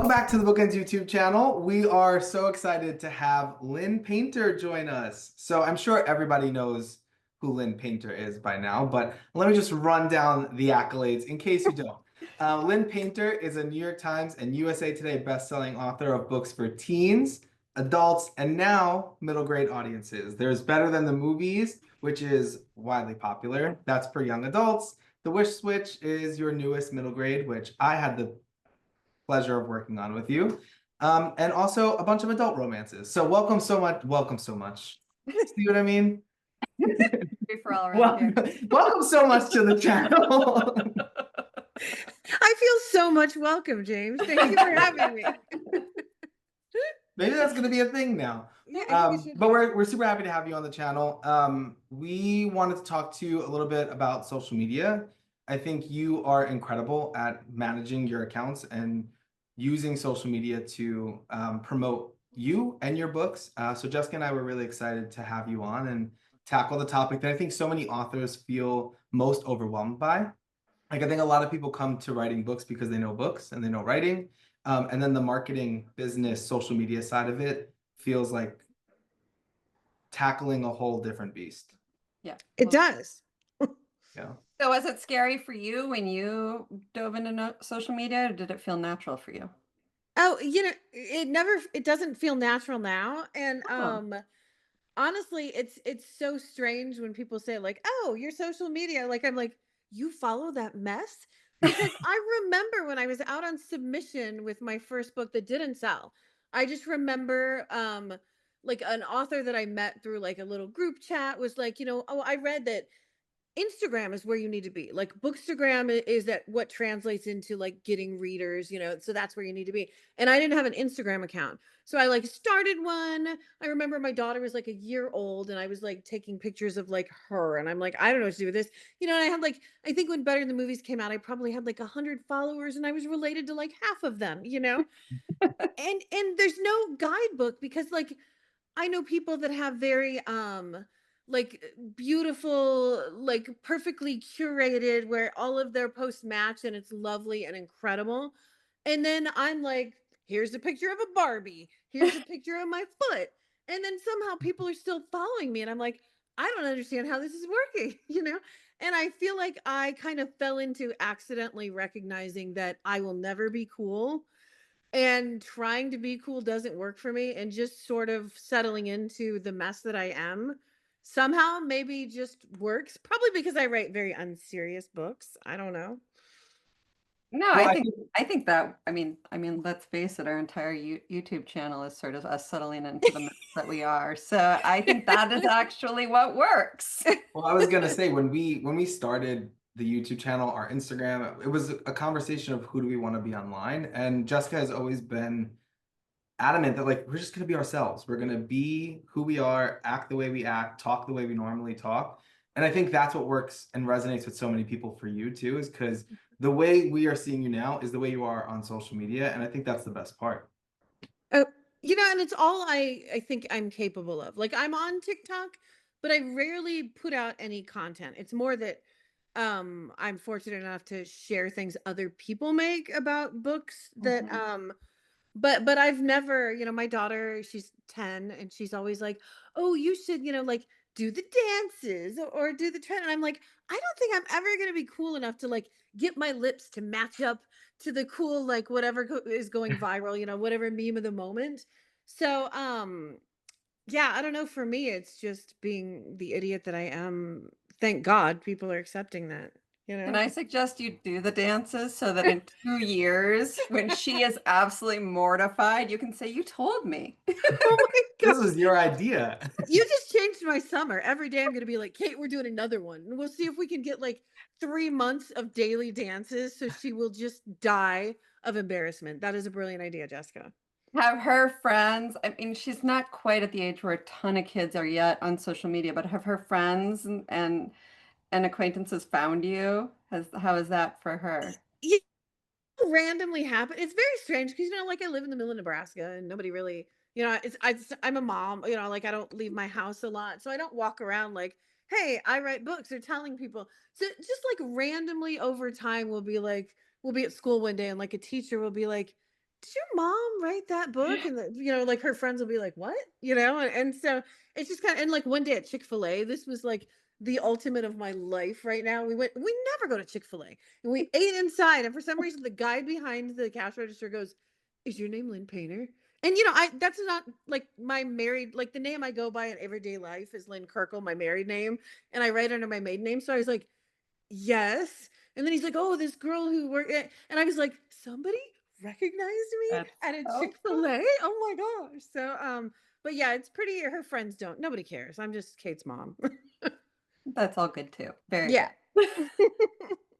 Welcome back to the BookEnds YouTube channel. We are so excited to have Lynn Painter join us. So I'm sure everybody knows who Lynn Painter is by now, but let me just run down the accolades in case you don't. Lynn Painter is a New York Times and USA Today bestselling author of books for teens, adults, and now middle grade audiences. There's Better Than the Movies, which is widely popular. That's for young adults. The Wish Switch is your newest middle grade, which I had the pleasure of working on with you. And also a bunch of adult romances. So welcome so much. Welcome so much. See what I mean? Free for all around here. Welcome so much to the channel. I feel so much welcome, James. Thank you for having me. Maybe that's going to be a thing now. Yeah, but we're super happy to have you on the channel. We wanted to talk to you a little bit about social media. I think you are incredible at managing your accounts and using social media to promote you and your books. So Jessica and I were really excited to have you on and tackle the topic that I think so many authors feel most overwhelmed by. Like, I think a lot of people come to writing books because they know books and they know writing. And then the marketing, business, social media side of it feels like tackling a whole different beast. Yeah, it does. Yeah. So was it scary for you when you dove into social media, or did it feel natural for you? Oh, it doesn't feel natural now. And honestly, it's so strange when people say like, "Oh, your social media." Like, I'm like, "You follow that mess?" Because I remember when I was out on submission with my first book that didn't sell. I just remember like an author that I met through like a little group chat was like, "Oh, I read that Instagram is where you need to be. Like Bookstagram is that what translates into like getting readers, so that's where you need to be." And I didn't have an Instagram account. So I like started one. I remember my daughter was like a year old and I was like taking pictures of like her. And I'm like, I don't know what to do with this. And I had like, I think when Better Than the Movies came out, I probably had like 100 followers and I was related to like half of them. And there's no guidebook because like I know people that have very like beautiful, like perfectly curated where all of their posts match and it's lovely and incredible. And then I'm like, here's a picture of a Barbie, here's a picture of my foot. And then somehow people are still following me and I'm like, I don't understand how this is working. And I feel like I kind of fell into accidentally recognizing that I will never be cool and trying to be cool doesn't work for me, and just sort of settling into the mess that I am somehow maybe just works, probably because I write very unserious books. I don't know. No, Well, I think that I mean, let's face it, our entire YouTube channel is sort of us settling into the mess that we are. So I think that is actually what works. Well, I was gonna say when we started the YouTube channel, our Instagram, it was a conversation of who do we want to be online. And Jessica has always been adamant that like we're just gonna be ourselves. We're gonna be who we are, act the way we act, talk the way we normally talk. And I think that's what works and resonates with so many people for you too, is because the way we are seeing you now is the way you are on social media. And I think that's the best part. Oh, and it's all I think I'm capable of. Like I'm on TikTok, but I rarely put out any content. It's more that I'm fortunate enough to share things other people make about books that but I've never, my daughter, she's 10 and she's always like, "Oh, you should, like do the dances or do the trend." And I'm like, I don't think I'm ever going to be cool enough to like get my lips to match up to the cool like whatever is going viral, whatever meme of the moment. So, yeah, I don't know, for me it's just being the idiot that I am. Thank God people are accepting that. Can I suggest you do the dances so that in 2 years, when she is absolutely mortified, you can say, "You told me." Oh my This God. was your idea. You just changed my summer. Every day I'm going to be like, "Kate, we're doing another one." And we'll see if we can get like 3 months of daily dances so she will just die of embarrassment. That is a brilliant idea, Jessica. Have her friends, I mean, she's not quite at the age where a ton of kids are yet on social media, but have her friends and acquaintances found you? How is that for her? Yeah, randomly happen. It's very strange because like I live in the middle of Nebraska and nobody really, I'm a mom. Like I don't leave my house a lot, so I don't walk around like, "Hey, I write books," or telling people. So just like randomly over time, we'll be at school one day and like a teacher will be like, did your mom write that book? And like her friends will be like, what? And so it's just kind of, and like one day at Chick-fil-A, this was like the ultimate of my life right now. We never go to Chick-fil-A, and we ate inside. And for some reason, the guy behind the cash register goes, is your name Lynn Painter? And that's not like my married, like the name I go by in everyday life is Lynn Kirkle, my married name. And I write under my maiden name. So I was like, yes. And then he's like, oh, this girl who worked at, and I was like, somebody recognized me That's at a so Chick-fil-A. Oh my gosh. So but yeah, it's pretty, her friends don't, nobody cares. I'm just Kate's mom. That's all good too. Very Yeah. good.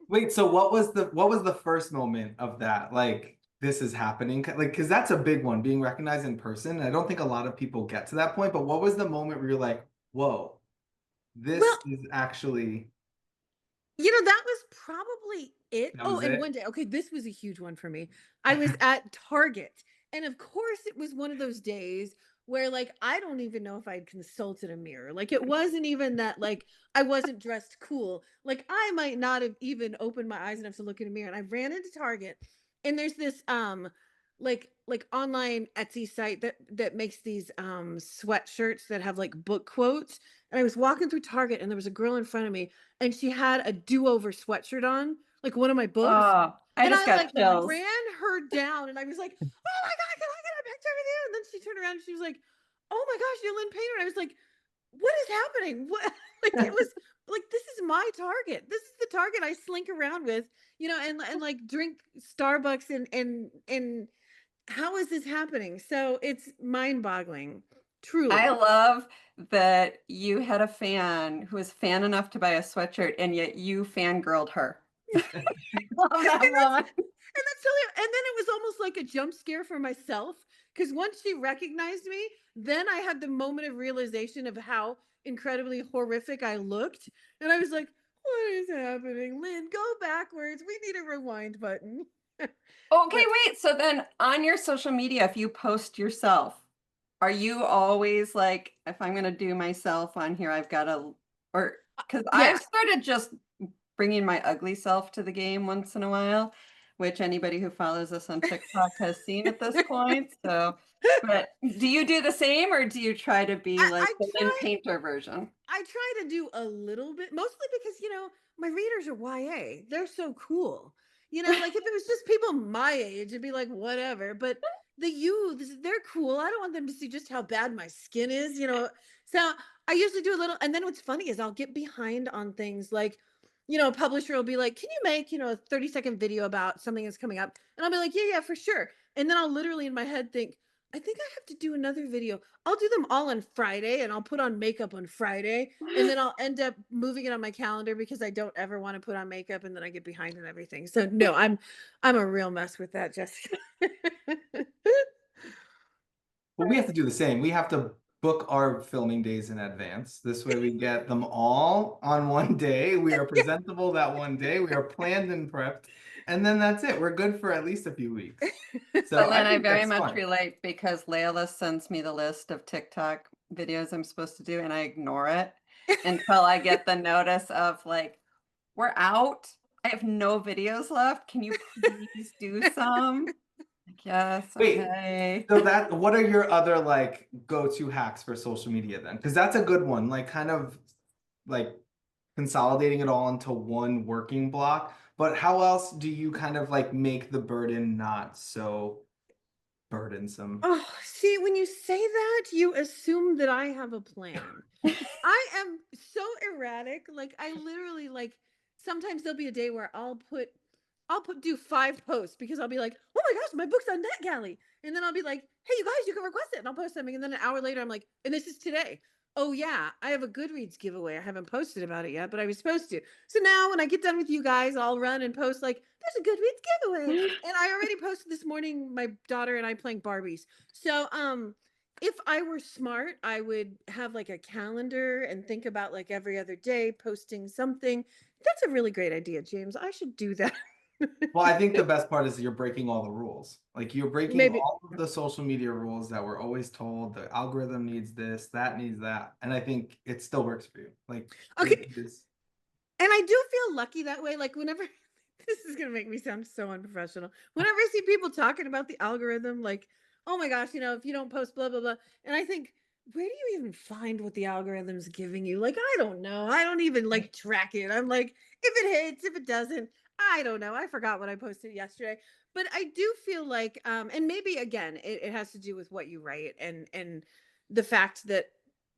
Wait, so what was the first moment of that? Like, this is happening? Like, because that's a big one, being recognized in person. I don't think a lot of people get to that point, but what was the moment where you're like, whoa, Well, this is actually, that was probably it. that Oh, was and it? one day, okay, this was a huge one for me. I was at Target, and of course, it was one of those days where, like, I don't even know if I'd consulted a mirror. Like, it wasn't even that, like, I wasn't dressed cool. Like, I might not have even opened my eyes enough to look in a mirror. And I ran into Target, and there's this like online Etsy site that makes these sweatshirts that have like book quotes. And I was walking through Target, and there was a girl in front of me, and she had a do-over sweatshirt on, like one of my books. Oh, I And just I got like chills. ran her down, and I was like, oh my God, can I get a picture with you? And then she turned around and she was like, oh my gosh, you're Lynn Painter. And I was like, what is happening? What like it was like, this is my Target. This is the Target I slink around with, and like drink Starbucks and how is this happening? So it's mind-boggling, I truly. love that you had a fan who was fan enough to buy a sweatshirt, and yet you fangirled her. Love that moment. And that's silly. And then it was almost like a jump scare for myself, because once she recognized me, then I had the moment of realization of how incredibly horrific I looked. And I was like, what is happening? Lynn, go backwards. We need a rewind button. Okay, But wait. So then on your social media, if you post yourself, are you always like, if I'm going to do myself on here, I've got to, or because yeah. I've started just bringing my ugly self to the game once in a while, which anybody who follows us on TikTok has seen at this point. So, but do you do the same, or do you try to be like I the Lynn try Painter version? I try to do a little bit, mostly because, my readers are YA. They're so cool. Like if it was just people my age, it'd be like, whatever. But the youths, they're cool. I don't want them to see just how bad my skin is. So I usually do a little. And then what's funny is I'll get behind on things like, a publisher will be like, can you make, a 30-second video about something that's coming up? And I'll be like, yeah, for sure. And then I'll literally in my head think, I think I have to do another video. I'll do them all on Friday, and I'll put on makeup on Friday, and then I'll end up moving it on my calendar because I don't ever want to put on makeup, and then I get behind and everything. So no, I'm a real mess with that, Jessica. Well, we have to do the same. We have to book our filming days in advance. This way we get them all on one day. We are presentable that one day. We are planned and prepped. And then that's it. We're good for at least a few weeks. So But I Lynn, I think very that's much smart. relate because Layla sends me the list of TikTok videos I'm supposed to do, and I ignore it until I get the notice of like, we're out. I have no videos left. Can you please do some? Like, yes, Wait, okay. so what are your other like go-to hacks for social media then? Because that's a good one, like kind of like consolidating it all into one working block. But how else do you kind of like make the burden not so burdensome? Oh, see, when you say that, you assume that I have a plan. I am so erratic. Like I literally like sometimes there'll be a day where I'll do 5 posts because I'll be like, oh my gosh, my book's on NetGalley. And then I'll be like, hey, you guys, you can request it. And I'll post something. And then an hour later, I'm like, and this is today. Oh yeah, I have a Goodreads giveaway. I haven't posted about it yet, but I was supposed to. So now when I get done with you guys, I'll run and post like, there's a Goodreads giveaway. And I already posted this morning my daughter and I playing Barbies. So if I were smart, I would have like a calendar and think about like every other day posting something. That's a really great idea, James. I should do that. Well, I think the best part is you're breaking all the rules. Like you're breaking Maybe. all of the social media rules that we're always told. The algorithm needs this, that needs that. And I think it still works for you. Like Okay. it is. And I do feel lucky that way. Like whenever This is gonna make me sound so unprofessional. Whenever I see people talking about the algorithm, like, oh my gosh, if you don't post blah blah blah, and I think, where do you even find what the algorithm's giving you? Like, I don't know. I don't even like track it. I'm like, if it hits, if it doesn't, I don't know. I forgot what I posted yesterday. But I do feel like, and maybe again, it has to do with what you write and the fact that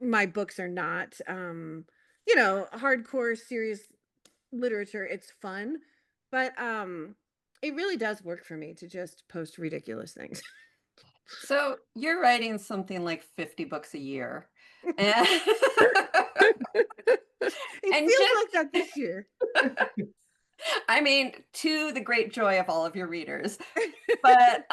my books are not hardcore serious literature. It's fun, but it really does work for me to just post ridiculous things. So you're writing something like 50 books a year. And, It and feels just, like that this year. I mean, to the great joy of all of your readers. But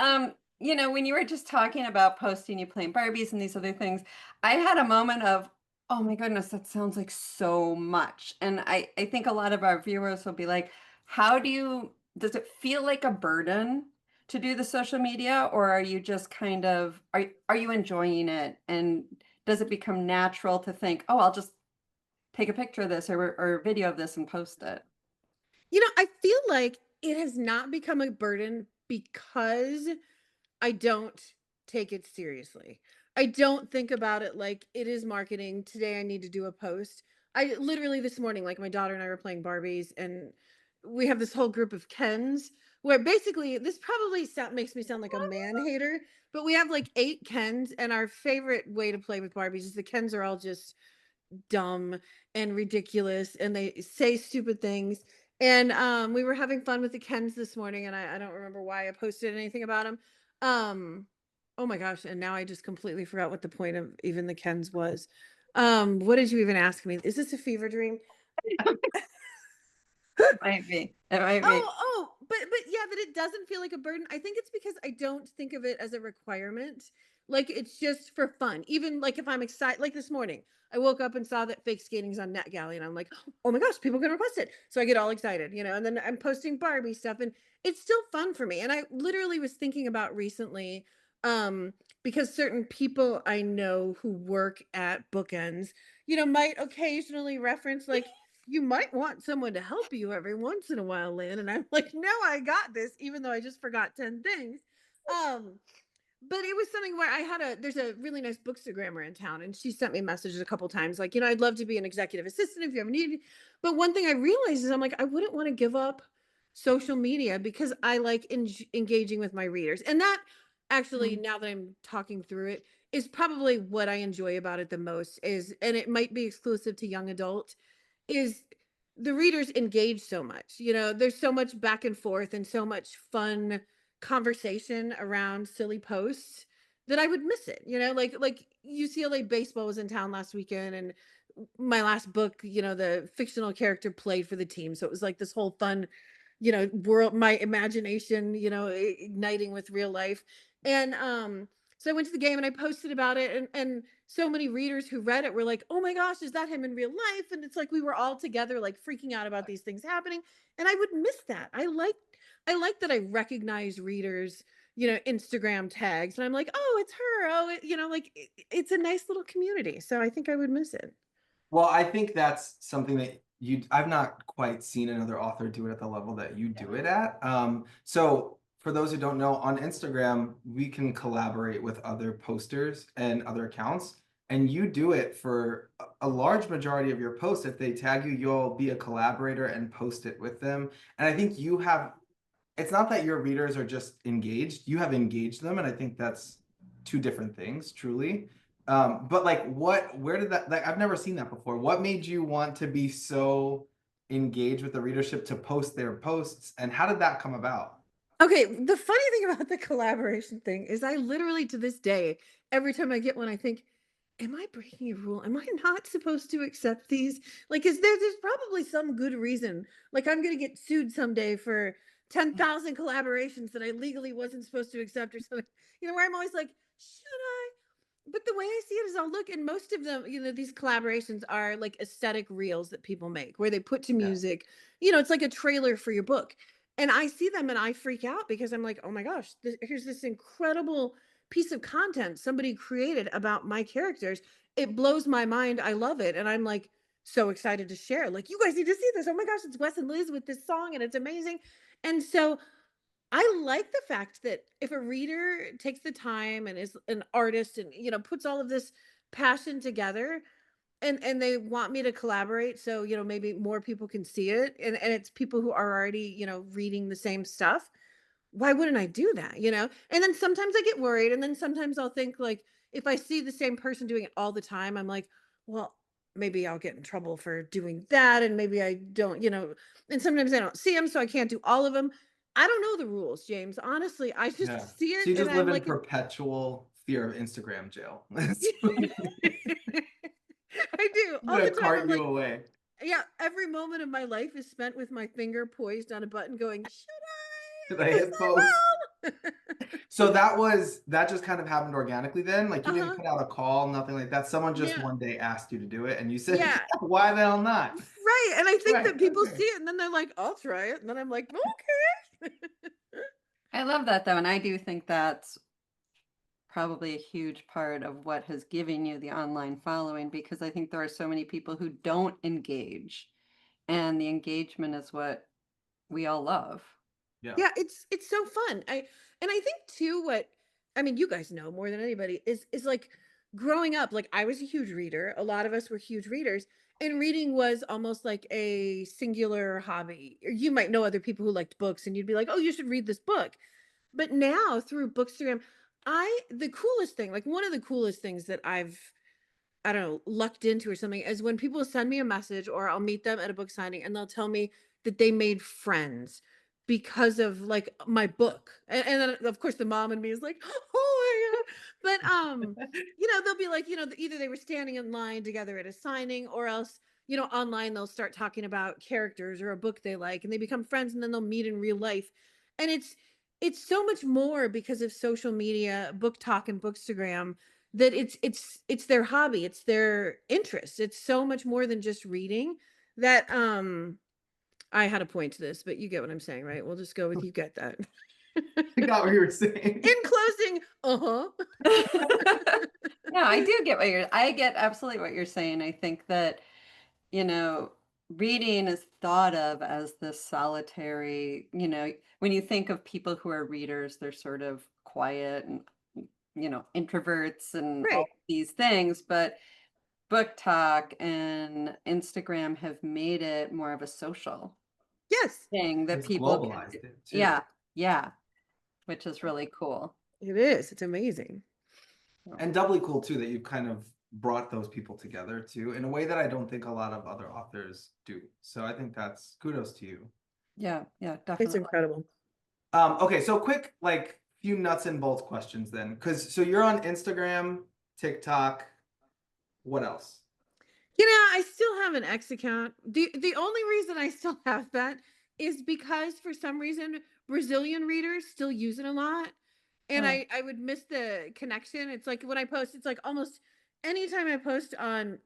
when you were just talking about posting you playing Barbies and these other things, I had a moment of, oh my goodness, that sounds like so much. And I think a lot of our viewers will be like, does it feel like a burden to do the social media, or are you just kind of, are you enjoying it? And does it become natural to think, oh, I'll just take a picture of this or video of this and post it? I feel like it has not become a burden because I don't take it seriously. I don't think about it like it is marketing. Today I need to do a post. I literally this morning, like my daughter and I were playing Barbies, and we have this whole group of Kens where basically this probably makes me sound like a man hater, but we have like 8 Kens, and our favorite way to play with Barbies is the Kens are all just dumb and ridiculous, and they say stupid things. And we were having fun with the Kens this morning, and I don't remember why I posted anything about them. Oh my gosh, and now I just completely forgot what the point of even the Kens was. What did you even ask me? Is this a fever dream? It might be. It might be. But yeah, that it doesn't feel like a burden. I think it's because I don't think of it as a requirement. Like it's just for fun. Even like if I'm excited, like this morning, I woke up and saw that fake skating's on NetGalley, and I'm like, oh my gosh, people can request it. So I get all excited, and then I'm posting Barbie stuff, and it's still fun for me. And I literally was thinking about recently, because certain people I know who work at BookEnds, might occasionally reference like, you might want someone to help you every once in a while, Lynn. And I'm like, no, I got this, even though I just forgot 10 things. But it was something where there's a really nice bookstagrammer in town, and she sent me messages a couple times, like, I'd love to be an executive assistant if you ever need me. But one thing I realized is I'm like, I wouldn't want to give up social media because I like engaging with my readers. And that actually, now that I'm talking through it, is probably what I enjoy about it the most and it might be exclusive to young adult, is the readers engage so much. There's so much back and forth and so much fun conversation around silly posts that I would miss it. Like UCLA baseball was in town last weekend, and my last book, the fictional character played for the team. So it was like this whole fun, world, my imagination, igniting with real life. And so I went to the game and I posted about it, and so many readers who read it were like, oh my gosh, is that him in real life? And it's like we were all together like freaking out about these things happening. And I would miss that. I like that I recognize readers, Instagram tags, and I'm like, oh, it's her. Oh, it's a nice little community. So I think I would miss it. Well, I think that's something that I've not quite seen another author do it at the level that you do it at. So for those who don't know, on Instagram, we can collaborate with other posters and other accounts. And you do it for a large majority of your posts. If they tag you, you'll be a collaborator and post it with them. And I think it's not that your readers are just engaged, you have engaged them. And I think that's two different things, truly. But like where did that, like, I've never seen that before. What made you want to be so engaged with the readership to post their posts, and how did that come about? Okay, the funny thing about the collaboration thing is I literally to this day, every time I get one, I think, am I breaking a rule? Am I not supposed to accept these? Like, there's probably some good reason. Like, I'm gonna get sued someday for 10,000 collaborations that I legally wasn't supposed to accept or something. Where I'm always like, should I? But the way I see it is I'll look, and most of them, these collaborations are like aesthetic reels that people make where they put to Yeah. music. It's like a trailer for your book. And I see them and I freak out because I'm like, oh my gosh, here's this incredible piece of content somebody created about my characters. It blows my mind. I love it. And I'm like, so excited to share. Like, you guys need to see this. Oh my gosh, it's Wes and Liz with this song and it's amazing. And so I like the fact that if a reader takes the time and is an artist and, puts all of this passion together, and they want me to collaborate, so, maybe more people can see it, and it's people who are already, reading the same stuff. Why wouldn't I do that, And then sometimes I get worried, and then sometimes I'll think, like, if I see the same person doing it all the time, I'm like, well, maybe I'll get in trouble for doing that, and maybe I don't, and sometimes I don't see them, so I can't do all of them. I don't know the rules, James. Honestly, I Yeah. just see So you it and just live I'm in like, perpetual fear of Instagram jail. I do all Gonna the time. cart I'm you like, away. yeah, every moment of my life is spent with my finger poised on a button going, Did should I I? Yes, hit I post? will. So that just kind of happened organically then? Like you didn't Uh-huh. put out a call, nothing like that. Someone just Yeah. one day asked you to do it and you said, Yeah. yeah, why the hell not? Right. And I think Right. that people Okay. see it and then they're like, I'll try it. And then I'm like, okay. I love that though, and I do think that's probably a huge part of what has given you the online following, because I think there are so many people who don't engage, and the engagement is what we all love. Yeah. Yeah, it's so fun. I think too, what I mean, you guys know more than anybody is like growing up, like I was a huge reader. A lot of us were huge readers, and reading was almost like a singular hobby. Or you might know other people who liked books and you'd be like, "Oh, you should read this book." But now through Bookstagram, the coolest thing, like one of the coolest things that I don't know, lucked into or something, is when people send me a message or I'll meet them at a book signing and they'll tell me that they made friends because of like my book. And then of course the mom and me is like, oh my God. But they'll be like, either they were standing in line together at a signing or else, online they'll start talking about characters or a book they like and they become friends and then they'll meet in real life. And it's so much more because of social media, book talk and Bookstagram, that it's their hobby, it's their interest. It's so much more than just reading that I had a point to this, but you get what I'm saying, right? We'll just go with you get that. I got what you were saying. In closing, uh-huh. No, I get absolutely what you're saying. I think that, you know, reading is thought of as this solitary, when you think of people who are readers, they're sort of quiet and, introverts and Right. all these things, but Book Talk and Instagram have made it more of a social Yes, thing that It's people can, globalized it too. yeah, yeah, which is really cool. it is. It's amazing. And doubly cool too that you've kind of brought those people together too in a way that I don't think a lot of other authors do. So I think that's kudos to you. Yeah, It's definitely. incredible. Okay, so quick, like few nuts and bolts questions then. So you're on Instagram, TikTok, what else? I still have an X account. The only reason I still have that is because for some reason Brazilian readers still use it a lot. And Oh, I would miss the connection. It's like when I post, it's like almost anytime I post on,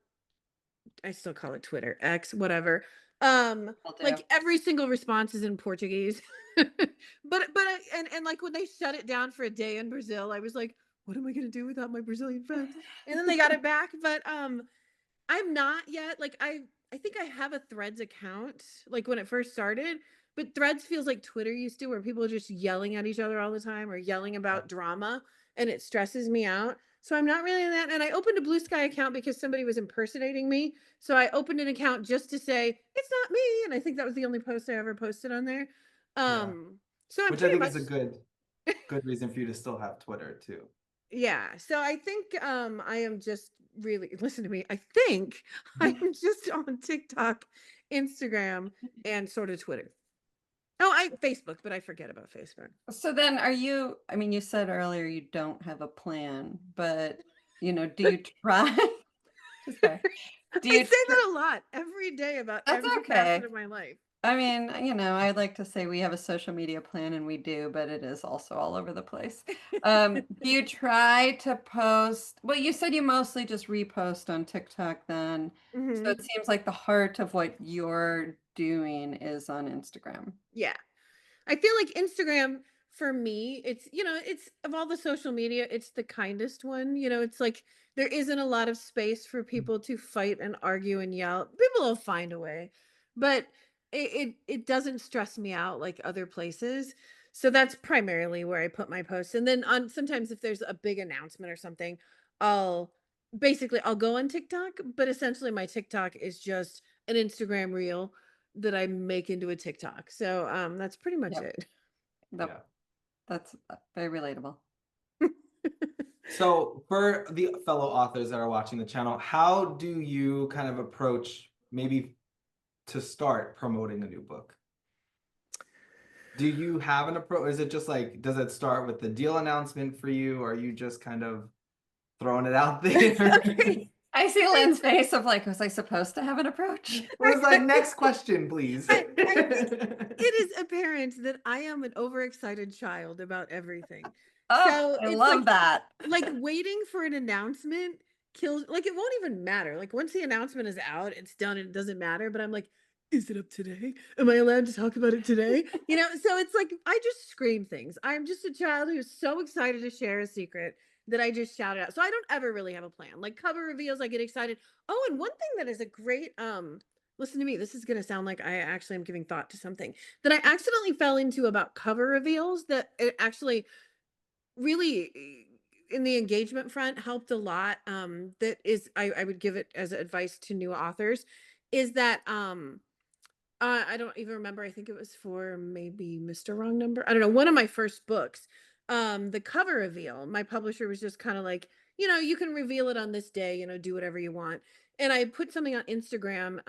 I still call it Twitter, X, whatever. will do. Like every single response is in Portuguese. And like when they shut it down for a day in Brazil, I was like, what am I gonna do without my Brazilian friends? And then they got it back. But I'm not yet. Like I think I have a Threads account, like when it first started, but Threads feels like Twitter used to, where people are just yelling at each other all the time or yelling about drama, and it stresses me out. So I'm not really in that. And I opened a Blue Sky account because somebody was impersonating me. So I opened an account just to say it's not me, and I think that was the only post I ever posted on there. Yeah. So I'm Which I pretty think much is a good reason for you to still have Twitter too. yeah. So I think I am just really listen to me. I think I'm just on TikTok, Instagram, and sort of Twitter. Oh, Facebook, but I forget about Facebook. So then I mean, you said earlier you don't have a plan, but, do you try? Just sorry. Do I you, say that a lot every day about that's every facet okay. of my life. I mean, I'd like to say we have a social media plan and we do, but it is also all over the place. Do you try to post? Well, you said you mostly just repost on TikTok then. So Hmm. it seems like the heart of what you're doing is on Instagram. Yeah. I feel like Instagram for me, it's, it's of all the social media, it's the kindest one. It's like there isn't a lot of space for people to fight and argue and yell. People will find a way, but it doesn't stress me out like other places. So that's primarily where I put my posts. And then on sometimes if there's a big announcement or something, I'll I'll go on TikTok, but essentially my TikTok is just an Instagram reel that I make into a TikTok. So that's pretty much Yep. it. Nope. Yeah. That's very relatable. So for the fellow authors that are watching the channel, how do you kind of approach maybe to start promoting a new book? Do you have an approach? Is it just like, does it start with the deal announcement for you? Or are you just kind of throwing it out there? I see Lynn's face of like, was I supposed to have an approach? It was like, next question, please. I think it is apparent that I am an overexcited child about everything. Oh, So I it's love that. like waiting for an announcement kills, like it won't even matter. Like once the announcement is out, it's done and it doesn't matter. But I'm like, is it up today? Am I allowed to talk about it today? So it's like I just scream things. I'm just a child who's so excited to share a secret that I just shout it out. So I don't ever really have a plan. Like cover reveals, I get excited. Oh, and one thing that is a great listen to me, this is gonna sound like I actually am giving thought to something that I accidentally fell into about cover reveals that it actually really in the engagement front helped a lot. That is I would give it as advice to new authors is that I don't even remember. I think it was for maybe Mr. Wrong Number. I don't know. One of my first books, the cover reveal, my publisher was just kind of like, you can reveal it on this day, do whatever you want. And I put something on Instagram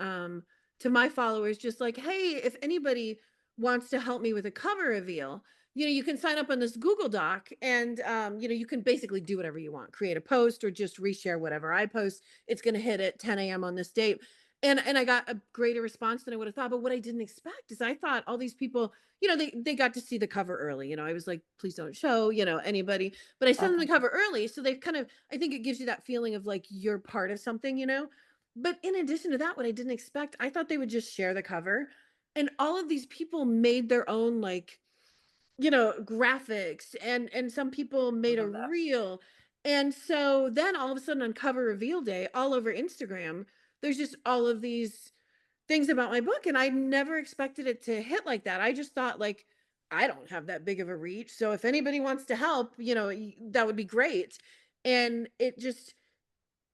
to my followers, just like, hey, if anybody wants to help me with a cover reveal, you can sign up on this Google Doc and, you can basically do whatever you want, create a post or just reshare whatever I post. It's going to hit at 10 a.m. on this date. And I got a greater response than I would have thought. But what I didn't expect is I thought all these people, they got to see the cover early. I was like, please don't show, anybody. But I sent them the cover early. So they've kind of, I think it gives you that feeling of like you're part of something. But in addition to that, what I didn't expect, I thought they would just share the cover. And all of these people made their own like, graphics and some people made a reel. And so then all of a sudden on cover reveal day, all over Instagram, there's just all of these things about my book. And I never expected it to hit like that. I just thought like, I don't have that big of a reach. So if anybody wants to help, that would be great. And it just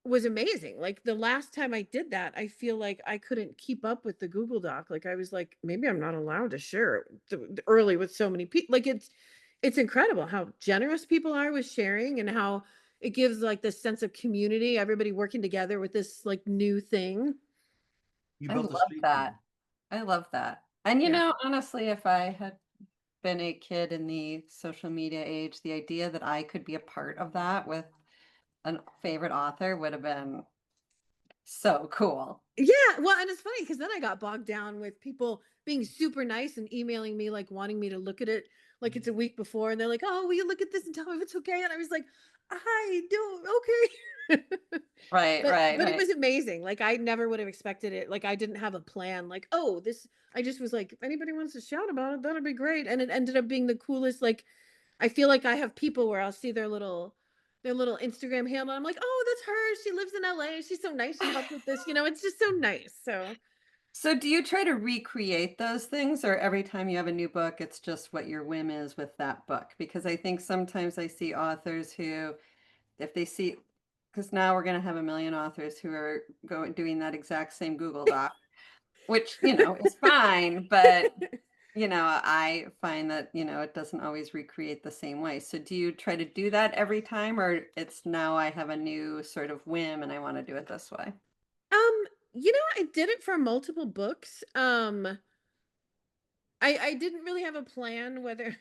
was amazing. Like the last time I did that, I feel like I couldn't keep up with the Google Doc. Like I was like, maybe I'm not allowed to share it early with so many people. Like it's incredible how generous people are with sharing and how it gives like this sense of community, everybody working together with this like new thing. You I built a love street that. team. I love that. And Yeah. honestly, if I had been a kid in the social media age, the idea that I could be a part of that with a favorite author would have been so cool. Yeah, well, and it's funny because then I got bogged down with people being super nice and emailing me, like wanting me to look at it like it's a week before. And they're like, oh, will you look at this and tell me if it's okay? And I was like, I don't, okay. Right, But right, it right. was amazing. Like I never would have expected it. Like I didn't have a plan. Like, oh, I just was like, if anybody wants to shout about it, that'd be great. And it ended up being the coolest. Like I feel like I have people where I'll see their little Instagram handle. I'm like, oh, that's her. She lives in LA. She's so nice. She helped with this. It's just so nice. So So do you try to recreate those things, or every time you have a new book, it's just what your whim is with that book? Because I think sometimes I see authors who, if they see, because now we're going to have a million authors who are doing that exact same Google Doc, which, is fine, but I find that, it doesn't always recreate the same way. So do you try to do that every time, or it's now I have a new sort of whim and I want to do it this way? I did it for multiple books. I didn't really have a plan whether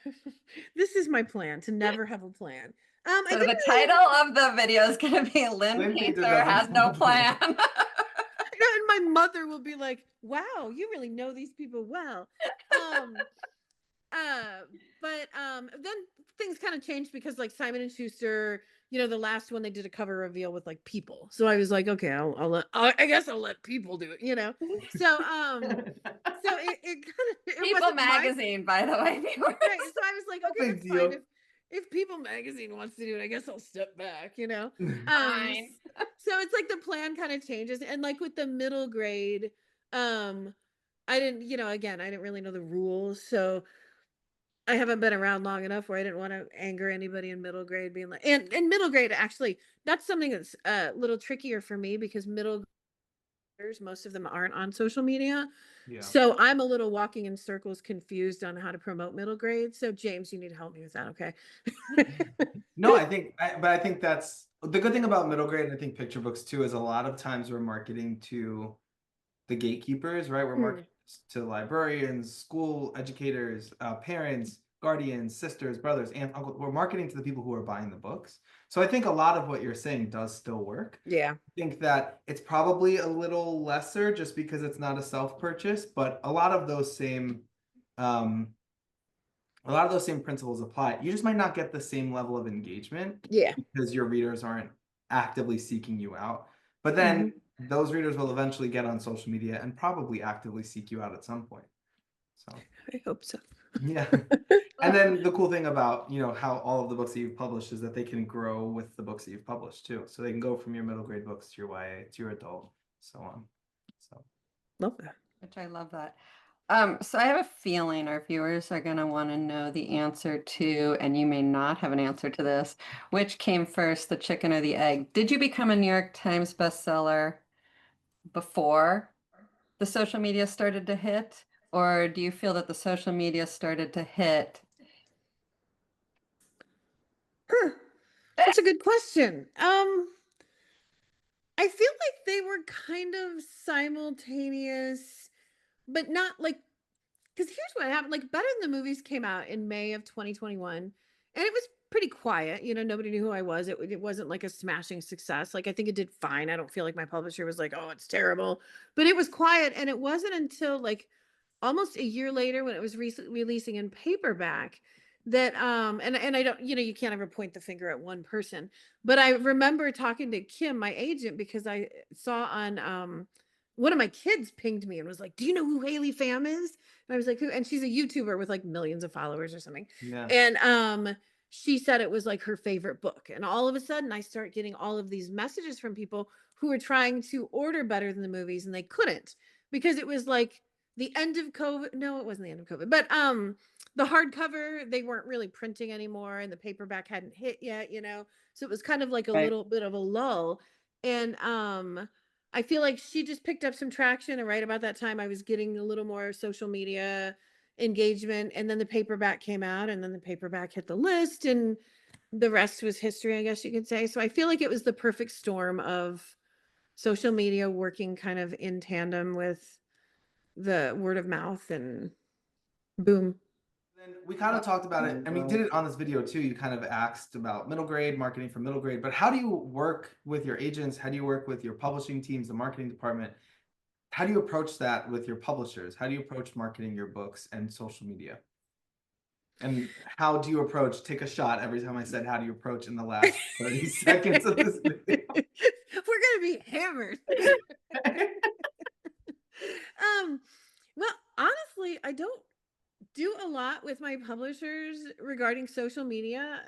this is my plan to never have a plan. I So didn't the really have title of the video is going to be Lynn Lynn Painter Painter doesn't has no have a plan. plan. and my mother will be like, wow, you really know these people well. Um but then things kind of changed because like Simon and Schuster the last one they did a cover reveal with like people. So I was like, okay, I guess I'll let people do it. So it kind of it People wasn't my magazine, by the way, viewers. right. So I was like, okay, Big that's deal. fine. If People Magazine wants to do it, I guess I'll step back. Fine. So it's like the plan kind of changes. And like with the middle grade, I didn't, again, I didn't really know the rules. So I haven't been around long enough where I didn't want to anger anybody in middle grade being like, and in middle grade, actually, that's something that's a little trickier for me because middle graders, most of them aren't on social media. Yeah. So I'm a little walking in circles confused on how to promote middle grade. So James, you need to help me with that. Okay. No, but I think that's the good thing about middle grade, and I think picture books too, is a lot of times we're marketing to the gatekeepers, right? We're marketing to librarians, school educators, parents, guardians, sisters, brothers, aunts, uncles. We're marketing to the people who are buying the books. So I think a lot of what you're saying does still work. Yeah. I think that it's probably a little lesser just because it's not a self-purchase, but a lot of those same principles apply. You just might not get the same level of engagement Yeah. because your readers aren't actively seeking you out. But then those readers will eventually get on social media and probably actively seek you out at some point. So I hope so. yeah. And then the cool thing about, how all of the books that you've published is that they can grow with the books that you've published too. So they can go from your middle grade books to your YA, to your adult, so on. So Love that. Which I love that. So I have a feeling our viewers are going to want to know the answer to, and you may not have an answer to this, which came first, the chicken or the egg? Did you become a New York Times bestseller before the social media started to hit? Or do you feel that the social media started to hit? That's a good question. I feel like they were kind of simultaneous, but not like, because here's what happened. Like, Better Than the Movies came out in May of 2021, and it was pretty quiet. Nobody knew who I was. It wasn't like a smashing success. Like, I think it did fine. I don't feel like my publisher was like, oh, it's terrible. But it was quiet, and it wasn't until like almost a year later when it was releasing in paperback that and I don't, you can't ever point the finger at one person, but I remember talking to Kim, my agent, because I saw on one of my kids pinged me and was like, do you know who Haley Pham is? And I was like, who? And she's a YouTuber with like millions of followers or something. yeah. And she said it was like her favorite book. And all of a sudden I start getting all of these messages from people who were trying to order Better Than the Movies and they couldn't because it was like the end of COVID. No, it wasn't the end of COVID, but the hardcover, they weren't really printing anymore and the paperback hadn't hit yet, so it was kind of like a little bit of a lull. And I feel like she just picked up some traction, and right about that time I was getting a little more social media engagement, and then the paperback came out, and then the paperback hit the list, and the rest was history, I guess you could say. So I feel like it was the perfect storm of social media working kind of in tandem with the word of mouth, and boom. Then we kind of talked about it, and we did it on this video too. You kind of asked about middle grade, marketing for middle grade, but how do you work with your agents? How do you work with your publishing teams, the marketing department? How do you approach that with your publishers? How do you approach marketing your books and social media? And how do you approach, take a shot every time I said, how do you approach in the last 30 seconds of this video? We're gonna be hammered. Well, honestly, I don't do a lot with my publishers regarding social media.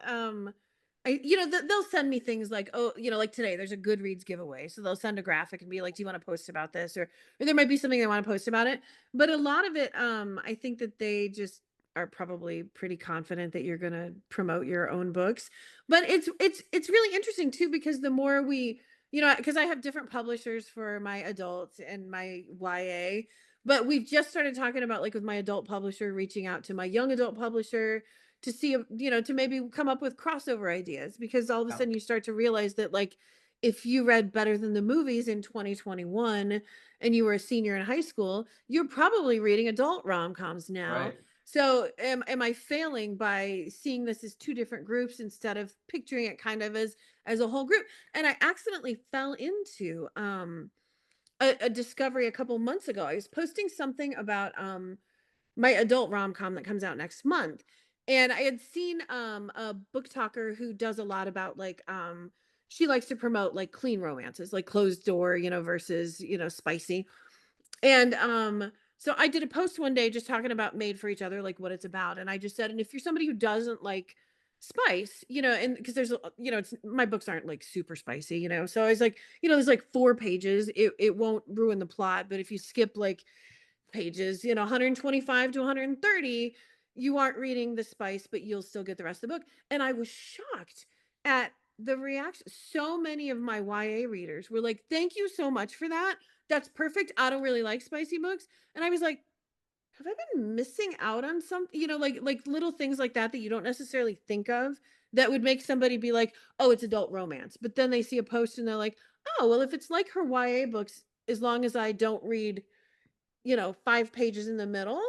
They'll send me things like, oh, like today there's a Goodreads giveaway, so they'll send a graphic and be like, do you want to post about this, or there might be something they want to post about it. But a lot of it, I think that they just are probably pretty confident that you're going to promote your own books. But it's really interesting too, because the more we, because I have different publishers for my adults and my YA. But we've just started talking about, like, with my adult publisher, reaching out to my young adult publisher to see, to maybe come up with crossover ideas, because all of a sudden you start to realize that, like, if you read Better Than the Movies in 2021 and you were a senior in high school, you're probably reading adult rom-coms now. Right. So am I failing by seeing this as two different groups instead of picturing it kind of as a whole group? And I accidentally fell into a discovery a couple months ago. I was posting something about my adult rom-com that comes out next month, And I had seen a book talker who does a lot about like she likes to promote like clean romances, like closed door, versus, spicy. And so I did a post one day just talking about Made for Each Other, like what it's about. And I just said, and if you're somebody who doesn't like spice, and because there's it's my books aren't like super spicy, so I was like, there's like 4 pages. It won't ruin the plot, but if you skip like pages, 125 to 130, you aren't reading the spice, but you'll still get the rest of the book. And I was shocked at the reaction. So many of my YA readers were like, thank you so much for that. That's perfect. I don't really like spicy books. And I was like, have I been missing out on something? Like little things like that you don't necessarily think of that would make somebody be like, oh, it's adult romance. But then they see a post and they're like, oh, well, if it's like her YA books, as long as I don't read 5 pages in the middle,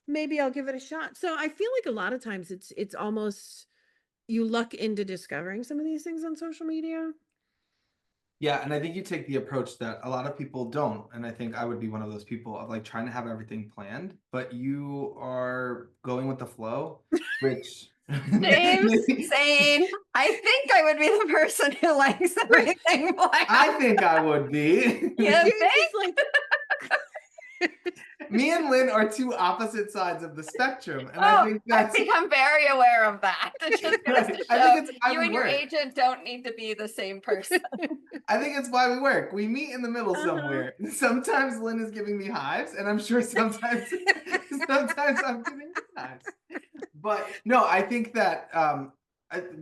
maybe I'll give it a shot. So I feel like a lot of times it's almost you luck into discovering some of these things on social media. Yeah, and I think you take the approach that a lot of people don't, and I think I would be one of those people of like trying to have everything planned, but you are going with the flow, which James, sane. I think I would be the person who likes everything planned. I think I would be. You James think? is like, Me and Lynn are two opposite sides of the spectrum, and Oh, I think that's I've become very aware of that. It just goes to I show think it's why you we and your work. agent don't need to be the same person. I think it's why we work. We meet in the middle Uh-huh. somewhere. Sometimes Lynn is giving me hives, and I'm sure sometimes I'm giving you hives. But no, I think that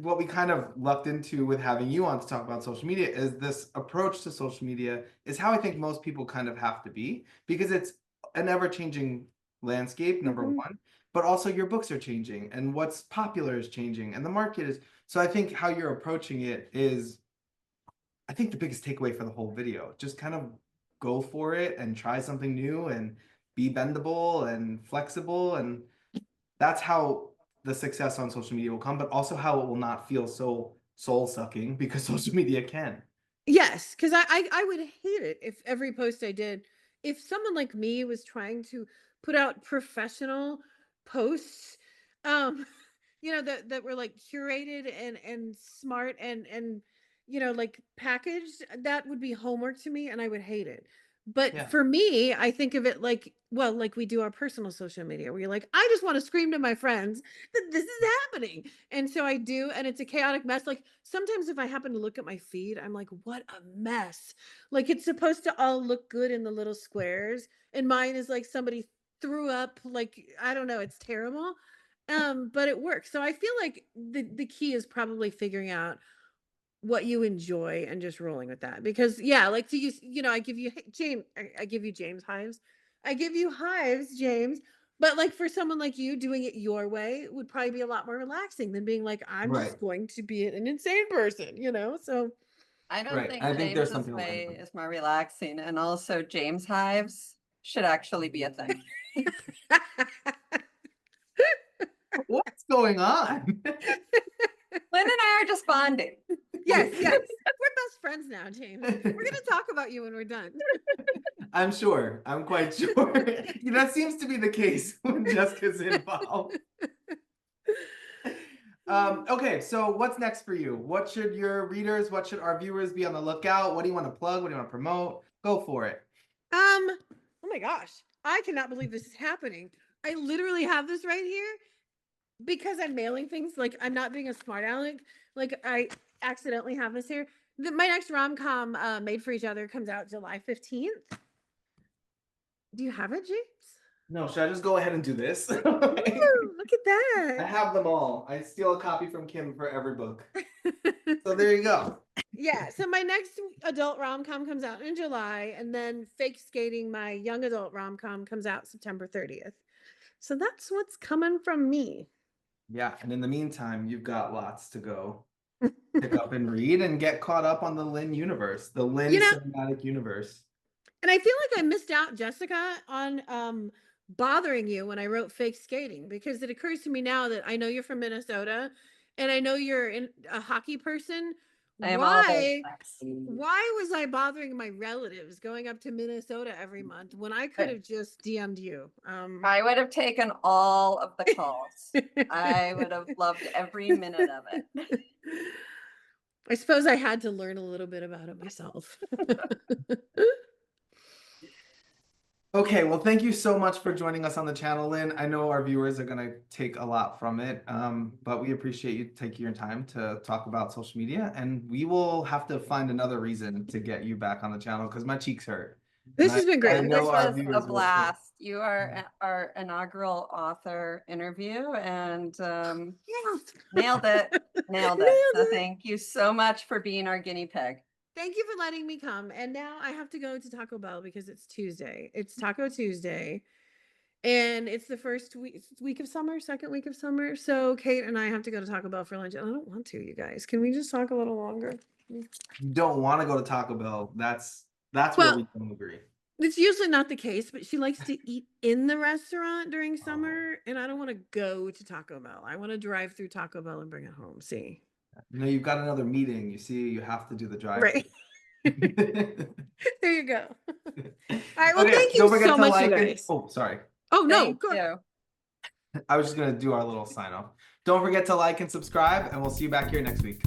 what we kind of lucked into with having you on to talk about social media is this approach to social media is how I think most people kind of have to be, because it's an ever-changing landscape, number one, but also your books are changing and what's popular is changing and the market is. So I think how you're approaching it is, I think, the biggest takeaway for the whole video. Just kind of go for it and try something new and be bendable and flexible. And that's how the success on social media will come, but also how it will not feel so soul sucking, because social media can. Yes, because I would hate it if every post I did, if someone like me was trying to put out professional posts, um, that were like curated and smart and like packaged, that would be homework to me and I would hate it. But Yeah. for me, I think of it like, well, like we do our personal social media where you're like, I just want to scream to my friends that this is happening. And so I do, and it's a chaotic mess. Like sometimes if I happen to look at my feed, I'm like, what a mess. Like it's supposed to all look good in the little squares. And mine is like somebody threw up, like, I don't know, it's terrible. But it works. So I feel like the key is probably figuring out what you enjoy and just rolling with that. Because yeah, like to use, I give you James, I give you James hives. I give you hives, James. But like for someone like you, doing it your way would probably be a lot more relaxing than being like, I'm Right. just going to be an insane person, So I don't Right. think I think there's James's something to learn way from it. is more relaxing. And also James hives should actually be a thing. What's going on? Lynn and I are just bonding. yes, yes. We're best friends now, James. We're gonna talk about you when we're done. I'm sure. I'm quite sure. That seems to be the case when Jessica's involved. Okay, so what's next for you? What should your readers, what should our viewers be on the lookout? What do you want to plug? What do you want to promote? Go for it. Oh my gosh. I cannot believe this is happening. I literally have this right here because I'm mailing things. Like I'm not being a smart aleck. Like I accidentally have this here. My next rom-com, Made for Each Other, comes out July 15th. Do you have it, James? No, should I just go ahead and do this? Ooh, look at I that. have them all. I steal a copy from Kim for every book. So there you go. Yeah, so my next adult rom-com comes out in July, and then Fake Skating, my young adult rom-com, comes out September 30th. So that's what's coming from me. Yeah, and in the meantime, you've got lots to go pick up and read and get caught up on the Lynn universe, the Lynn cinematic universe. And I feel like I missed out, Jessica, on bothering you when I wrote Fake Skating, because it occurs to me now that I know you're from Minnesota and I know you're a hockey person. I am all those Why? things. Why was I bothering my relatives going up to Minnesota every month when I could have just DM'd you? I would have taken all of the calls. I would have loved every minute of it. I suppose I had to learn a little bit about it myself. Okay, well, thank you so much for joining us on the channel, Lynn. I know our viewers are going to take a lot from it, but we appreciate you taking your time to talk about social media, and we will have to find another reason to get you back on the channel because my cheeks hurt. This And has been I great. This know our was viewers a will too. blast. You are our inaugural author interview, and nailed it. Nailed it. So thank you so much for being our guinea pig. Thank you for letting me come. And now I have to go to Taco Bell because it's Tuesday. It's Taco Tuesday. And it's the first week of summer, second week of summer. So Kate and I have to go to Taco Bell for lunch. And I don't want to, you guys. Can we just talk a little longer? You don't want to go to Taco Bell. That's where we don't agree. It's usually not the case, but she likes to eat in the restaurant during summer. And I don't want to go to Taco Bell. I want to drive through Taco Bell and bring it home. See? You know, you've got another meeting. You see, you have to do the drive. Right. There you go. All right. Well, Okay, thank you don't forget so to much, like you and- guys. Oh, sorry. Oh, no. Thank Go you. I was just going to do our little sign off. Don't forget to like and subscribe, and we'll see you back here next week.